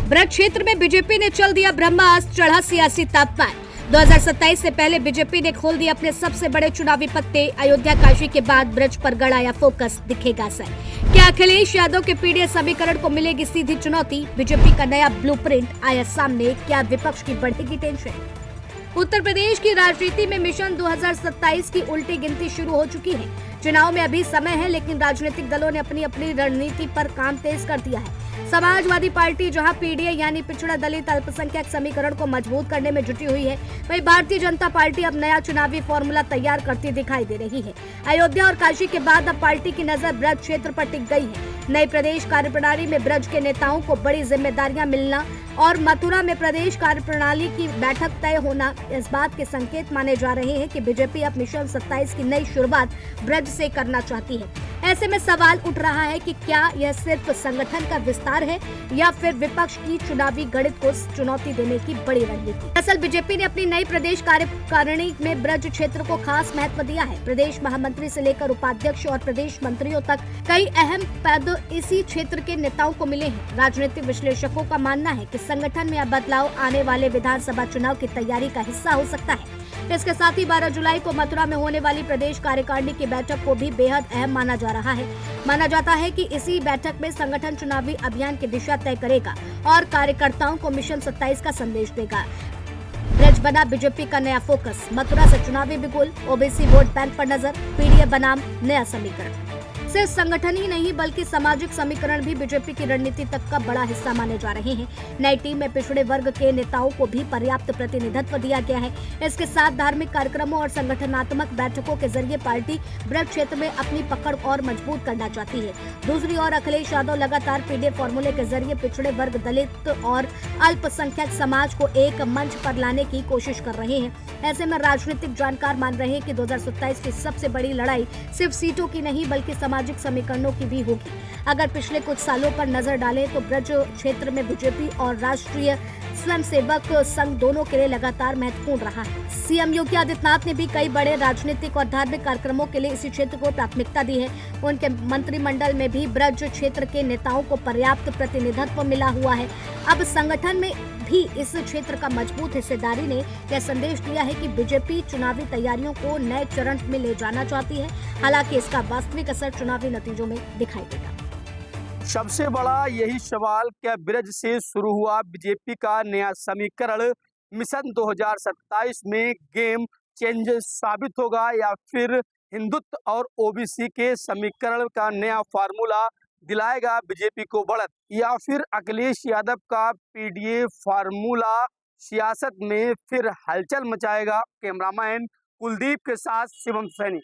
ब्रज क्षेत्र में बीजेपी ने चल दिया ब्रह्मास्त्र, चढ़ा सियासी तापमान। 2027 से पहले बीजेपी ने खोल दिए अपने सबसे बड़े चुनावी पत्ते। अयोध्या काशी के बाद ब्रज पर गड़ाया फोकस, दिखेगा असर। क्या अखिलेश यादव के पीडीए समीकरण को मिलेगी सीधी चुनौती? बीजेपी का नया ब्लूप्रिंट आया सामने, क्या विपक्ष की बढ़ेगी टेंशन? उत्तर प्रदेश की राजनीति में मिशन 2027 की उल्टी गिनती शुरू हो चुकी है। चुनाव में अभी समय है, लेकिन राजनीतिक दलों ने अपनी अपनी रणनीति पर काम तेज कर दिया है। समाजवादी पार्टी जहां पीडीए यानी पिछड़ा दलित अल्पसंख्यक समीकरण को मजबूत करने में जुटी हुई है, वहीं भारतीय जनता पार्टी अब नया चुनावी फॉर्मूला तैयार करती दिखाई दे रही है। अयोध्या और काशी के बाद अब पार्टी की नजर ब्रज क्षेत्र पर टिक गई है। नई प्रदेश कार्यप्रणाली में ब्रज के नेताओं को बड़ी जिम्मेदारियां मिलना और मथुरा में प्रदेश कार्यप्रणाली की बैठक तय होना इस बात के संकेत माने जा रहे हैं कि बीजेपी अब मिशन 27 की नई शुरुआत ब्रज से करना चाहती है। ऐसे में सवाल उठ रहा है कि क्या यह सिर्फ संगठन का विस्तार है या फिर विपक्ष की चुनावी गणित को चुनौती देने की बड़ी रणनीति। दरअसल बीजेपी ने अपनी नई प्रदेश कार्यकारिणी में ब्रज क्षेत्र को खास महत्व दिया है। प्रदेश महामंत्री से लेकर उपाध्यक्ष और प्रदेश मंत्रियों तक कई अहम पद इसी क्षेत्र के नेताओं को मिले हैं। राजनीतिक विश्लेषकों का मानना है कि संगठन में अब बदलाव आने वाले विधानसभा चुनाव की तैयारी का हिस्सा हो सकता है। इसके साथ ही 12 जुलाई को मथुरा में होने वाली प्रदेश कार्यकारिणी की बैठक को भी बेहद अहम माना जा रहा है। माना जाता है कि इसी बैठक में संगठन चुनावी अभियान की दिशा तय करेगा और कार्यकर्ताओं को मिशन 27 का संदेश देगा। ब्रज बना बीजेपी का नया फोकस, मथुरा से चुनावी बिगुल, ओबीसी वोट बैंक पर नजर, पीडीए बनाम नया समीकरण। सिर्फ संगठन ही नहीं बल्कि सामाजिक समीकरण भी बीजेपी की रणनीति तक का बड़ा हिस्सा माने जा रहे हैं। नई टीम में पिछड़े वर्ग के नेताओं को भी पर्याप्त प्रतिनिधित्व दिया गया है। इसके साथ धार्मिक कार्यक्रमों और संगठनात्मक बैठकों के जरिए पार्टी ब्रज क्षेत्र में अपनी पकड़ और मजबूत करना चाहती है। दूसरी ओर अखिलेश यादव लगातार पीडीए फॉर्मूले के जरिए पिछड़े वर्ग, दलित और अल्पसंख्यक समाज को एक मंच पर लाने की कोशिश कर रहे हैं। ऐसे में राजनीतिक जानकार मान रहे हैं कि 2027 की सबसे बड़ी लड़ाई सिर्फ सीटों की नहीं बल्कि सामाजिक समीकरणों की भी होगी। अगर पिछले कुछ सालों पर नजर डालें तो ब्रज क्षेत्र में बीजेपी और राष्ट्रीय स्वयंसेवक संघ दोनों के लिए लगातार महत्वपूर्ण रहा है। सीएम योगी आदित्यनाथ ने भी कई बड़े राजनीतिक और धार्मिक कार्यक्रमों के लिए इसी क्षेत्र को प्राथमिकता दी है। उनके मंत्रिमंडल में भी ब्रज क्षेत्र के नेताओं को पर्याप्त प्रतिनिधित्व मिला हुआ है। अब संगठन में भी इस क्षेत्र का मजबूत हिस्सेदारी ने यह संदेश दिया है कि बीजेपी चुनावी तैयारियों को नए चरण में ले जाना चाहती है। हालांकि इसका वास्तविक असर चुनावी नतीजों में दिखाई देगा। सबसे बड़ा यही सवाल, क्या ब्रज से शुरू हुआ बीजेपी का नया समीकरण मिशन 2027 में गेम चेंज साबित होगा या फिर हिंदुत्व और ओबीसी के समीकरण का नया फार्मूला दिलाएगा बीजेपी को बढ़त, या फिर अखिलेश यादव का पीडीए फार्मूला सियासत में फिर हलचल मचाएगा? कैमरामैन कुलदीप के साथ शिवम सैनी।